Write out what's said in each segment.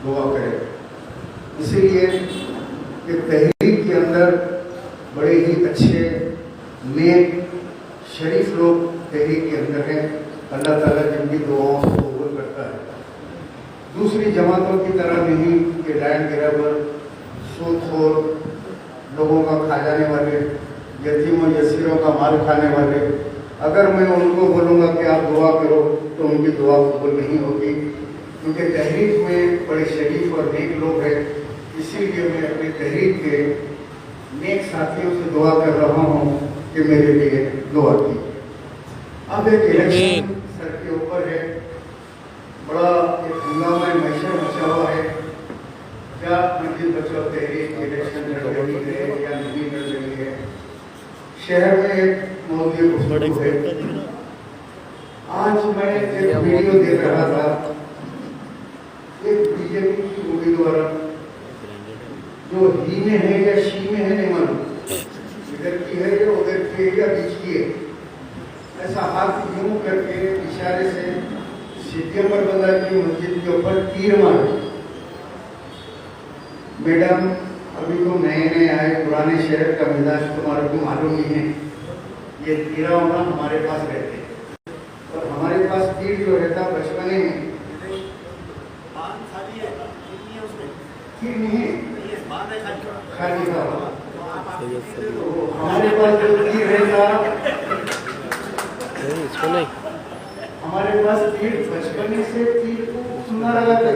दुआ करें। इसीलिए कि तहरीक के अंदर बड़े ही अच्छे नेक शरीफ लोग तहरीक के अंदर हैं। अल्लाह ताला जिनकी दुआओं को कबूल करता है। दूसरी जमातों की तरह नहीं कि लैंड ग्रैबर, सूदखोर, लोगों का खा जाने वाले, यतीमों यसीरों का माल खाने वाले, अगर मैं उनको बोलूँगा कि आप दुआ करो तो उनकी दुआ कबूल नहीं होगी, क्योंकि तहरीक में बड़े शरीफ और नेक लोग हैं। इसीलिए मैं अपने तहरीक के नेक साथियों से दुआ कर रहा हूँ कि मेरे लिए दुआ की। अब एक इलेक्शन सर के ऊपर है, बड़ा एक हंगामा मैशर मचा हुआ है। क्या मंजिल बचाओ तहरीक इलेक्शन लड़ रही है या नहीं लड़ रही है? शहर में एक मौजूद गुफ्तगू है। आज मैं एक वीडियो देख रहा था, एक बीजेपी की उम्मीदवार जो ही में है या शी में है नहीं मालूम, इधर की है या उधर की है या बीच की है, ऐसा हाथ यूं करके इशारे से सीढ़ियों पर बंदा की मस्जिद के ऊपर तीर मारे। मैडम अभी तो नए नए आए, पुराने शहर का मिजाज तुम्हारे को मालूम नहीं है। ये तीरा होना हमारे पास रहते और हमारे पास तीर जो रहता बचपने में तीर नहीं खाली था। हमारे पास जो तीर रहता, हमारे पास तीर बचपने से तीर को सुना लगाते,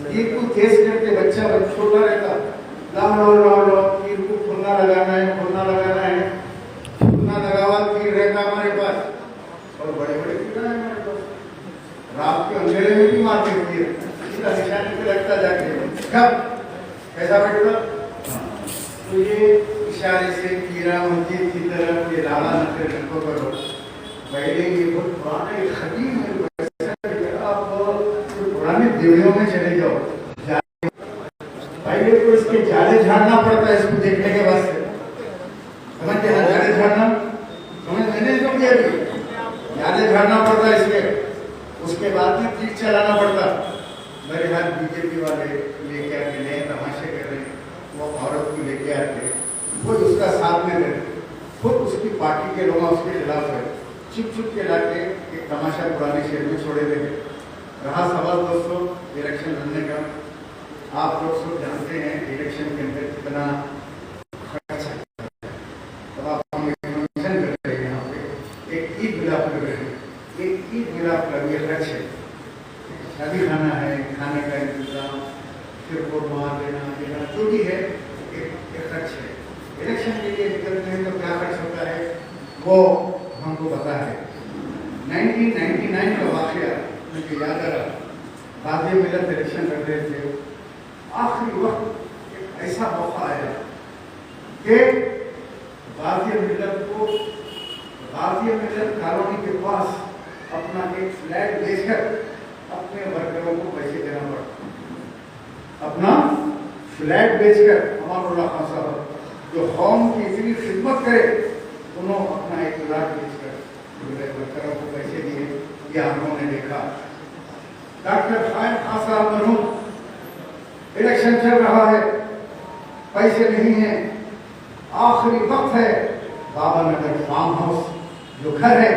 तीर को तेज करके बच्चा छोटा रहता, लाओ लाओ लाओ तीर को फुन्ना लगाना है, फुन्ना लगाना है, फुन्ना लगावा तीर रहता हमारे पास। और बड़े बड़े तीर है हमारे पास, रात के अंधेरे में भी मारते तीर, इसका निशाने पे लगता जाके कब कैसा बैठा। तो ये इशारे से तीरा मस्जिद की तरफ ये लाला नजर रखो करो। पहले ये बहुत पुराने खदीम है, आप पुराने देवलियों में चले जाओ, पहले तो इसके जाले झाड़ना पड़ता है इसको देखने के वास्ते, समझते हैं जाले झाड़ना, समझ मैंने तो किया जाले झाड़ना पड़ता है इसके, उसके बाद में तीर चलाना पड़ता। मेरे हाथ बीजेपी वाले लेके आके नए तमाशे कर रहे हैं, वो औरत को लेके आके खुद उसका साथ में रहे, खुद उसकी पार्टी के लोग उसके खिलाफ है, चुप चुप के लाके एक तमाशा पुराने शहर में छोड़े थे। रहा सवाल दोस्तों इलेक्शन लड़ने का, आप लोग सब जानते हैं इलेक्शन के अंदर कितना खर्च है। तो आप हम मेंशन कर रहे हैं यहाँ पे एक ईद मिलाप कर रहे हैं, एक ईद मिलाप का ये खर्च है, शादी खाना है, खाने का इंतजाम, फिर कुर्मा देना जो भी है एक खर्च है। इलेक्शन के लिए निकलते हैं तो क्या खर्च होता है वो हमको पता है। 1999 का वाकया मुझे याद आ रहा, गाजी मिलत इलेक्शन लड़ रहे थे, आखिरी वक्त एक ऐसा मौका आया कि गाजी मिलत को गाजी मिलत कॉलोनी के पास अपना एक फ्लैट बेचकर अपने वर्करों को पैसे देना पड़ा। अपना फ्लैट बेचकर अमानुल्लाह खान साहब जो कौम की इतनी खिदमत करे, उन्होंने अपना एक फ्लैट बेचकर वर्करों को पैसे दिए। यह हमने देखा। डॉक्टर फायम खान साहब मरहूम, इलेक्शन चल रहा है, पैसे नहीं है, आखिरी वक्त है, बाबा नगर फार्म हाउस जो घर है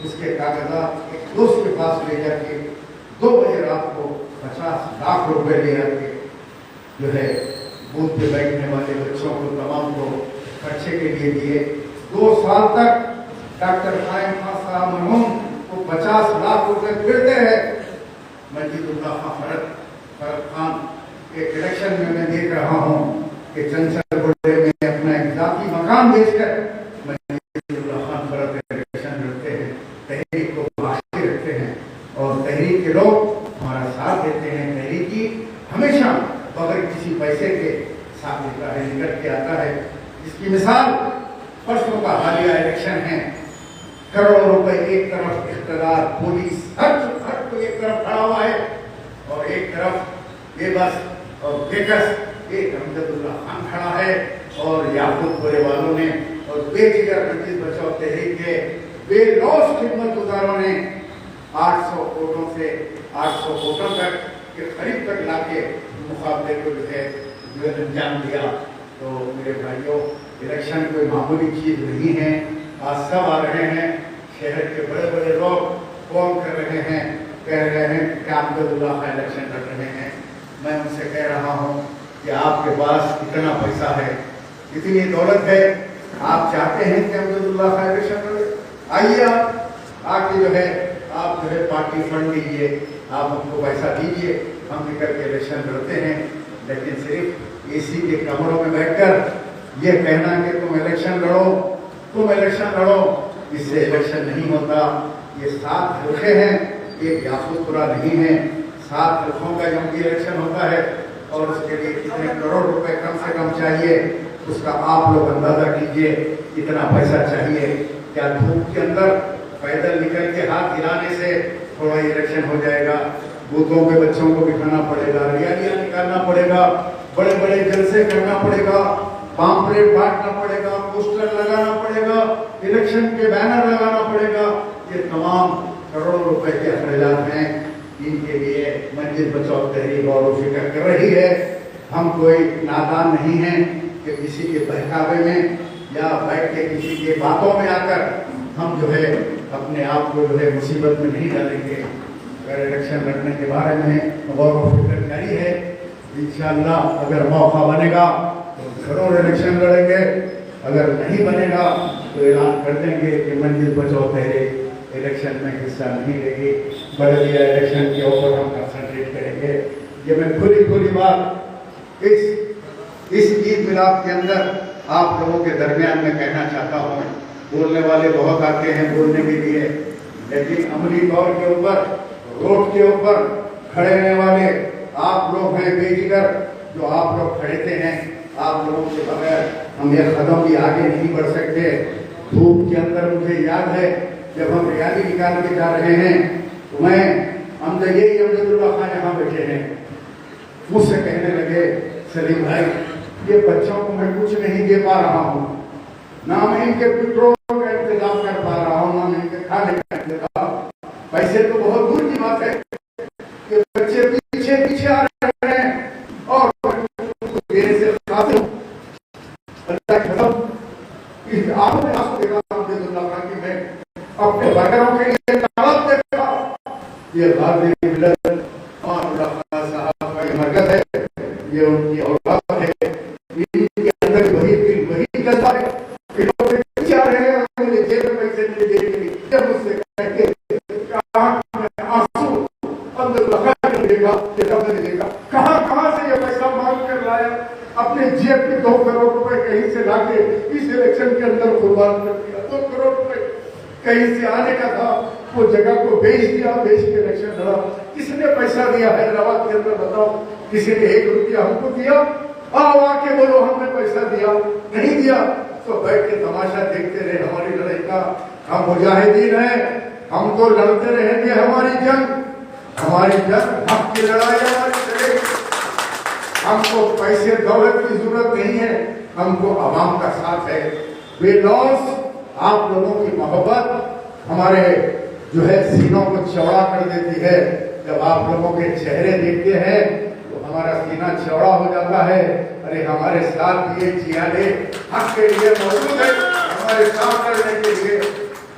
उसके कागजात एक दोस्त के पास ले जाके 2 बजे रात को 50 लाख रुपए ले आके जो है बूथ पे बैठने वाले बच्चों को तमाम को खर्चे के लिए दिए। 2 साल तक डॉक्टर फायम खान साहब मरहूम को 50 लाख रुपए फिरते हैं। मजीदुल्लाह फरद खान एक इलेक्शन में मैं देख रहा हूँ कि चंचल गुड्डे में अपना एक जाती मकान बेचकर मजीदुल्लाह खान फरद इलेक्शन लड़ते हैं, तहरीक को बाकी रखते हैं और तहरीक के लोग हमारा साथ देते हैं। तहरीकी हमेशा बगैर किसी पैसे के साथ देता है, निकल के आता है। इसकी मिसाल परसों का हालिया इलेक्शन है। करोड़ों रुपए एक तरफ इख्तियार, पुलिस, हर तो एक तरफ खड़ा हुआ है और एक तरफ बेबस और बेकस एक अमजदुल्लाह खान खड़ा है और याकूब गोरे वालों ने और बेजिगर मस्जिद बचाओ तहरीक के बेलौस खिदमत गुजारों ने 800 वोटों से 800 वोटों तक के करीब तक लाके मुकाबले को जो है अंजाम दिया। तो मेरे भाइयों, इलेक्शन कोई मामूली चीज नहीं है। आज सब आ रहे हैं, शहर के बड़े बड़े लोग फोन कर रहे हैं, कह रहे हैं कि अब्दुल्ला का इलेक्शन लड़ रहे हैं। मैं उनसे कह रहा हूं कि आपके पास इतना पैसा है, इतनी दौलत है, आप चाहते हैं कि अब्दुल्ला का इलेक्शन लड़े, आइए आप आके जो है आप जो है पार्टी फंड लीजिए, आप हमको पैसा दीजिए, हम निकल के इलेक्शन लड़ते हैं। लेकिन सिर्फ एसी के कमरों में बैठकर ये कहना कि तुम इलेक्शन लड़ो, तुम इलेक्शन लड़ो, इससे इलेक्शन नहीं होता। ये 7 हल्के हैं, ये यासूपुरा नहीं है। 7 हल्कों का जब भी इलेक्शन होता है और उसके लिए कितने करोड़ रुपए कम से कम चाहिए, उसका आप लोग अंदाजा कीजिए कितना पैसा चाहिए। क्या धूप के अंदर पैदल निकल के हाथ हिलाने से थोड़ा इलेक्शन हो जाएगा? बूथों पे बच्चों को बिठाना पड़ेगा, रैलियां निकालना पड़ेगा, बड़े बड़े जलसे करना पड़ेगा, पाम्पलेट बांटना पड़ेगा, पोस्टर लगाना पड़ेगा, इलेक्शन के बैनर लगाना पड़ेगा। ये तमाम करोड़ों रुपए के अखराजात हैं। इनके लिए मंजिल बचाओ तहरीक गौर व फिक्र कर रही है। हम कोई नादान नहीं है कि किसी के बहकावे में या बैठ के किसी के बातों में आकर हम जो है अपने आप को जो है मुसीबत में नहीं डालेंगे। अगर इलेक्शन लड़ने के बारे में गौर व फिक्र जारी है, इंशाअल्लाह अगर मौका बनेगा तो जरूर इलेक्शन लड़ेंगे, अगर नहीं बनेगा तो ऐलान कर देंगे कि मंजिल बचाओ तहरीक इलेक्शन में हिस्सा नहीं लेगी, बल्कि इलेक्शन के ऊपर हम कंसंट्रेट करेंगे। ये मैं खुली बात इस ईद मिलाद के अंदर आप लोगों के दरमियान में कहना चाहता हूँ। बोलने वाले बहुत आते हैं बोलने के लिए, लेकिन अमली तौर के ऊपर, रोड के ऊपर खड़े रहने वाले आप लोग हैं बेजिगर, जो आप लोग खड़े थे हैं। आप लोगों के बगैर हम ये कदम भी आगे नहीं बढ़ सकते। धूप के अंदर मुझे याद है जब हम रैली निकाल के जा रहे हैं तो हम तो यही अब्दुल्ला खान यहाँ बैठे हैं, मुझसे कहने लगे सलीम भाई ये बच्चों को मैं कुछ नहीं दे पा रहा हूँ, ना मैं इनके पेट्रोल का इंतजाम कर पा रहा हूँ, ना मैं इनके खाने का इंतजाम। पैसे तो बहुत दूर की बात है कि बच्चे पीछे आ रहे हैं और देने से आपने आंसू देखा अब्दुल्ला खान की मैं अपने वर्करों के लिए तड़प देखा। ये भारतीय मिलत और साहब का मरकज है, ये उनकी औलाद है, इनके अंदर वही जज्बा है। पीछे आ रहे हैं, मुझे जेब में पैसे नहीं देंगे, जब मुझसे कहते आंसू अब्दुल्ला खान ने देखा, मैंने देखा कहां से ये पैसा मांग कर लाया, अपने जेब के 2 करोड़ रुपए कहीं से लाके इस इलेक्शन के अंदर कुर्बान कर दिया। 2 करोड़ रुपए कहीं से आने का था, वो जगह को बेच दिया, बेच के इलेक्शन लड़ा। किसने पैसा दिया हैदराबाद के अंदर बताओ? किसी ने 1 रुपया हमको दिया? आओ आके बोलो हमने पैसा दिया। नहीं दिया तो बैठ के तमाशा देखते रहे हमारी लड़ाई का। हम मुजाहिदीन हैं, हम तो लड़ते रहेंगे हमारी जंग हक की लड़ाई हमारी चलेगी। हमको पैसे दौलत की जरूरत नहीं है, हमको आवाम का साथ है। बेलौस आप लोगों की मोहब्बत हमारे जो है सीनों को चौड़ा कर देती है। जब आप लोगों के चेहरे देखते हैं तो हमारा सीना चौड़ा हो जाता है। अरे हमारे साथ ये जियादे हक के लिए मौजूद है, हमारे साथ करने के लिए।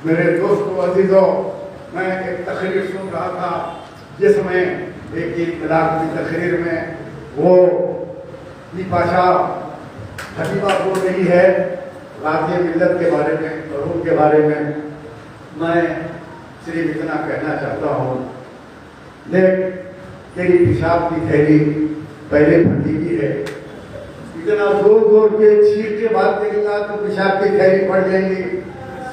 मेरे दोस्तों अजीजों, मैं एक तकरीर सुन रहा था जिसमें एक इत्तलाक की तकरीर में वो पाशा हबीबा बोल रही है राजी मिल्लत के बारे में, फरूक के बारे में। मैं सिर्फ इतना कहना चाहता हूँ, देख तेरी पेशाब की थैली पहले फटी की है, इतना जोर के छींक के बात करेगा तो पेशाब की थैली पड़ जाएंगी,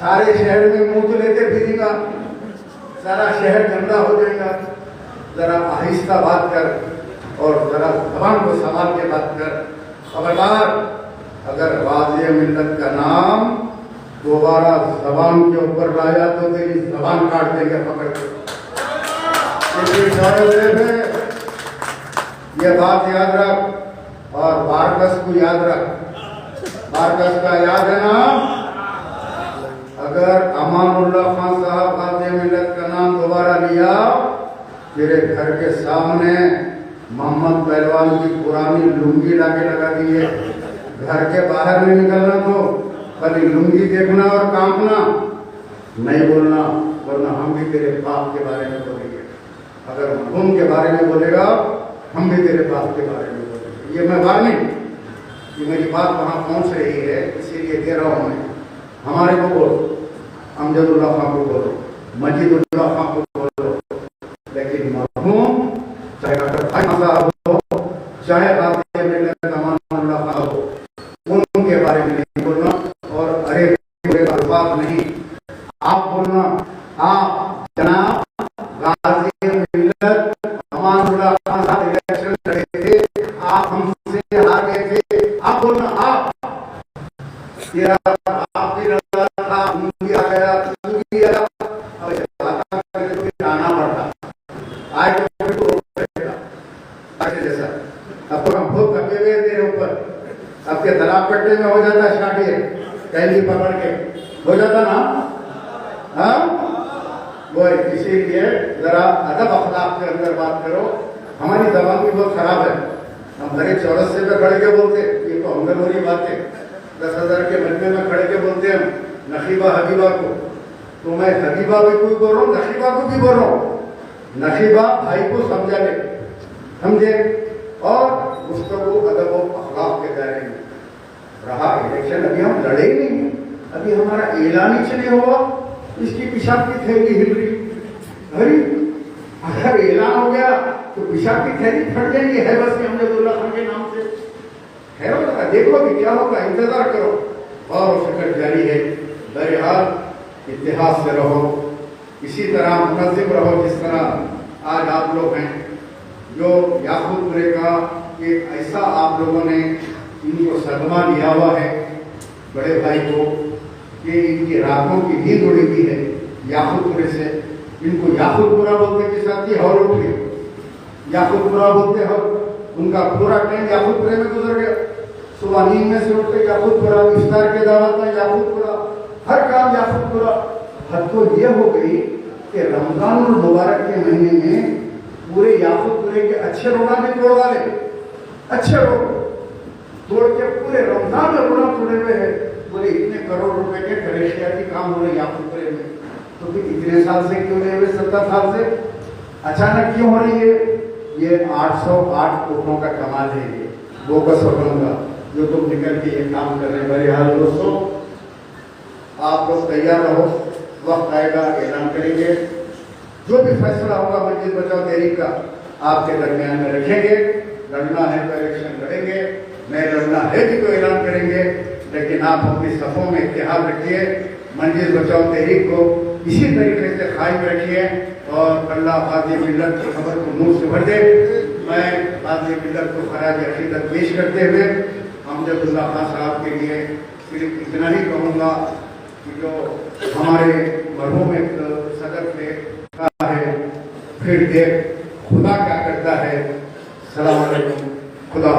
सारे शहर में मुंह तो लेते फिरेगा, सारा शहर गंदा हो जाएगा। जरा आहिस्ता बात कर और जरा जबान को संभाल के बात कर। खबरदार, अगर गाज़ी मिल्लत का नाम दोबारा जबान के ऊपर लाया तो तेरी जबान काट देंगे पकड़ के। ये बात याद रख और बारकस को याद रख। बारकस का याद है ना? अगर अमानुल्लाह खान साहब गाज़ी मिल्लत का नाम दोबारा लिया, तेरे घर के सामने मोहम्मद पहलवान की पुरानी लुंगी लाके लगा दी है। घर के बाहर नहीं निकलना तो कभी लुंगी देखना और कांपना, नहीं बोलना, वरना हम भी तेरे बाप के बारे में बोलेंगे। अगर मरहूम के बारे में बोलेगा हम भी तेरे बाप के बारे में बोलेंगे। ये मैं वार्निंग, ये मेरी बात वहां पहुंच रही है, इसीलिए दे रहा हूं मैं। हमारे को बोलो, अमजदुल्लाह खान को बोलो, मजीदुल्लाह खान को बोलो, लेकिन मरहूम चाहे डॉक्टर साहब हो, चाहे अमानुल्लाह खान हो, उनके बारे में नहीं बोलना। और अरे बात नहीं, आप बोलना, आप जनाब गाजी मिल्लत अमानुल्लाह खान साहब इलेक्शन लड़े थे, आप हमसे हार गए थे, आप बोलना, आप भी लड़ा था, भी आ गया, भी आया, आना पड़ता आज जैसा। अब तो हम खुद थके हुए तेरे ऊपर, अब के तालाब कट्टे में हो जाता स्टार्ट, कैदी पकड़ के हो जाता ना। हाँ वो इसीलिए जरा अदब अखलाक के अंदर बात करो। हमारी जबान भी बहुत खराब है, हम हरे चौरस्ते पे खड़े के बोलते, ये तो हमने बोली बात है। 10,000 के मजमे में खड़े के बोलते हैं नकीबा हबीबा को, तो मैं हबीबा भी कोई बोल रहा हूँ, नकीबा को भी बोल रहा हूँ। नकीबा भाई को समझा ले, समझे, और गुफ्तगू अदब अखलाक के दायरे में रहा। इलेक्शन अभी हम लड़े ही नहीं, अभी हमारा ऐलान ही नहीं हुआ, इसकी पेशाब की थैली हिल रही। अरे अगर ऐलान हो गया तो पेशाब की थैली फट जाएंगी है बस अमजदुल्लाह खान के नाम से। है ना, देखो कि क्या होगा, इंतजार करो। और फिक्र जारी है। बहरहाल इतिहास से रहो, इसी तरह मुनज़्ज़िम रहो जिस तरह आज आप लोग हैं। जो याकूबपुरे का एक ऐसा आप लोगों ने इनको सदमा दिया हुआ है बड़े भाई को, कि इनकी रातों की नींद उड़ी हुई है याकूबपुरे से। इनको याकूबपुरा बोलते के साथ ही हौल उठ गई, याकूबपुरा बोलते हो। उनका पूरा टाइम याकूबपुरे में गुजर गया। सुबह नींद में से उठते याकूबपुरा, इफ्तार के दावत में याकूबपुरा, हर काम याकूबपुरा। हद तो ये हो गई कि रमजान मुबारक के महीने में पूरे याकूबपुरे के अच्छे रोड़ा भी तोड़ डाले, अच्छे रोड तोड़ के पूरे रमजान में रोड़ा तोड़े हुए है। बोले इतने करोड़ रुपए के करेशियाती काम हो रहे याकूबपुरे में, तो फिर इतने साल से क्यों नहीं हुए? 70 साल से अचानक क्यों हो रही है? ये 808 कोटों का कमाल है, ये बोकस का जो तुम निकल के ये काम कर रहे हैं। बहरहाल दोस्तों, आप लोग तैयार रहो, वक्त आएगा ऐलान करेंगे। जो भी फैसला होगा मस्जिद बचाओ तहरीक का आपके दरमियान में रखेंगे। लड़ना है तो इलेक्शन लड़ेंगे, नहीं लड़ना है भी तो ऐलान करेंगे। लेकिन आप अपनी सफों में इत्तेहाद रखिए, मस्जिद बचाओ तहरीक को इसी तरीके से कायम रखिए, और अल्लाह गाज़ी मिल्लत की खबर को नूर से भर दे। मैं गाज़ी मिल्लत को खराज अक़ीदत पेश करते हुए अमजदुल्लाह खान साहब के लिए सिर्फ इतना ही कहूँगा कि जो हमारे मरहूम सदर ने कहा है, फिर देख खुदा क्या करता है। सलाम अलैकुम, खुदा।